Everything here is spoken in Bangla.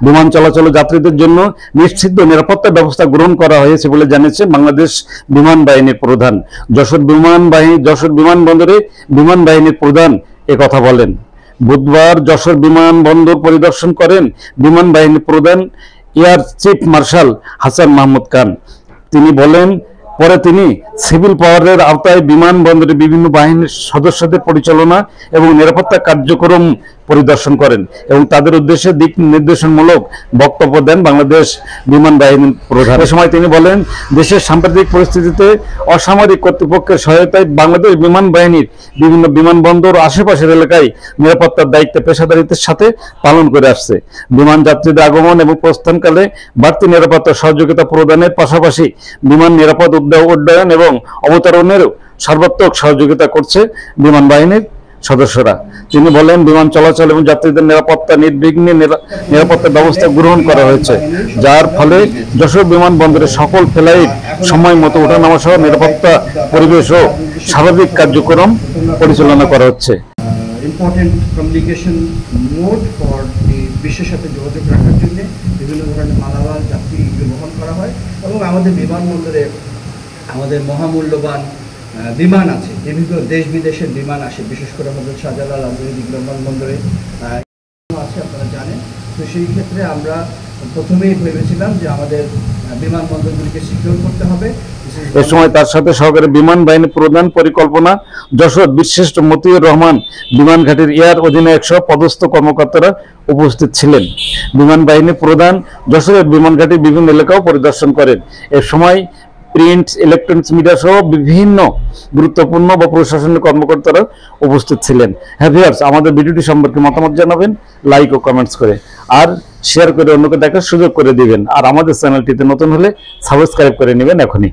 বিমান চলাচল যাত্রীদের জন্য নিশ্চিত নিরাপত্তা ব্যবস্থা গ্রহণ করা হয়েছে বলে জানিয়েছে বাংলাদেশ বিমান বাহিনীর প্রধান। যশোর বিমানবন্দরে বিমান বাহিনীর প্রধান একথা বলেন। বুধবার যশোর বিমানবন্দর পরিদর্শন করেন বিমান বাহিনীর প্রধান air chief marshal Hasan Mahmud Khan. পরে তিনি সিভিল পাওয়ারের আওতায় বিমানবন্দরে বিভিন্ন বাহিনীর সদস্যদের পরিচালনা এবং নিরাপত্তা কার্যক্রম পরিদর্শন করেন এবং তাদের উদ্দেশ্যে দিক নির্দেশনমূলক বক্তব্য দেন বাংলাদেশ বিমান বাহিনীর প্রধান। এ সময় তিনি বলেন, দেশের সাম্প্রতিক পরিস্থিতিতে অসামরিক কর্তৃপক্ষের সহায়তায় বাংলাদেশ বিমান বাহিনীর বিভিন্ন বিমানবন্দর আশেপাশের এলাকায় নিরাপত্তার দায়িত্ব পেশাদারিত্বের সাথে পালন করে আসছে। বিমান যাত্রীদের আগমন এবং প্রস্থানকালে বাড়তি নিরাপত্তা সহযোগিতা প্রদানের পাশাপাশি বিমান নিরাপদ উড্ডয়ন এবং অবতরণেরও সর্বাত্মক সহযোগিতা করছে বিমান বাহিনীর সদস্যরা। তিনি বলেন, বিমান চলাচল এবং যাত্রীদের নিরাপত্তা নির্বিঘ্নে নিরাপত্তা ব্যবস্থা গ্রহণ করা হয়েছে, যার ফলে যশোর বিমানবন্দরে সকল ফ্লাইট সময় মতো ওঠানামা সহ নিরাপত্তা পরিবেশ ও স্বাভাবিক কার্যক্রম পরিচালনা করা হচ্ছে। ইম্পর্টেন্ট কমিউনিকেশন মোড ফর বিশ্বের সাথে যোগাযোগ রাখার জন্য বিভিন্ন ধরনের মালামাল যাত্রী বহন করা হয় এবং আমাদের বিমানবন্দরে আমাদের মহামূল্যবান বিমান আছে, বিভিন্ন দেশ বিদেশের বিমান আসে, বিশেষ করে আমাদের শাহজালাল আন্তর্জাতিক বিমানবন্দরে আছে, আপনারা জানেন। তো সেই ক্ষেত্রে আমরা প্রথমেই ভেবেছিলাম যে আমাদের বিমানবন্দরগুলিকে সিকিউর করতে হবে। এ সময় তার সাথে সহকারী বিমান বাহিনী প্রধান পরিকল্পনা যশোর বীরশ্রেষ্ঠ মতিউর রহমান বিমান ঘাটির এয়ার অধিনায়ক সহ পদস্থ কর্মকর্তারা উপস্থিত ছিলেন। বিমান বাহিনী প্রধান যশোরের বিমান ঘাটির বিভিন্ন এলাকাও পরিদর্শন করেন। এ সময় প্রিন্ট, ইলেকট্রনিক্স মিডিয়া সহ বিভিন্ন গুরুত্বপূর্ণ বা প্রশাসনিক কর্মকর্তারা উপস্থিত ছিলেন। হ্যাঁ ভিউয়ার্স, আমাদের ভিডিওটি সম্পর্কে মতামত জানাবেন লাইক ও কমেন্টস করে, আর শেয়ার করে অন্যকে দেখার সুযোগ করে দিবেন। আর আমাদের চ্যানেলটিতে নতুন হলে সাবস্ক্রাইব করে নেবেন এখনই।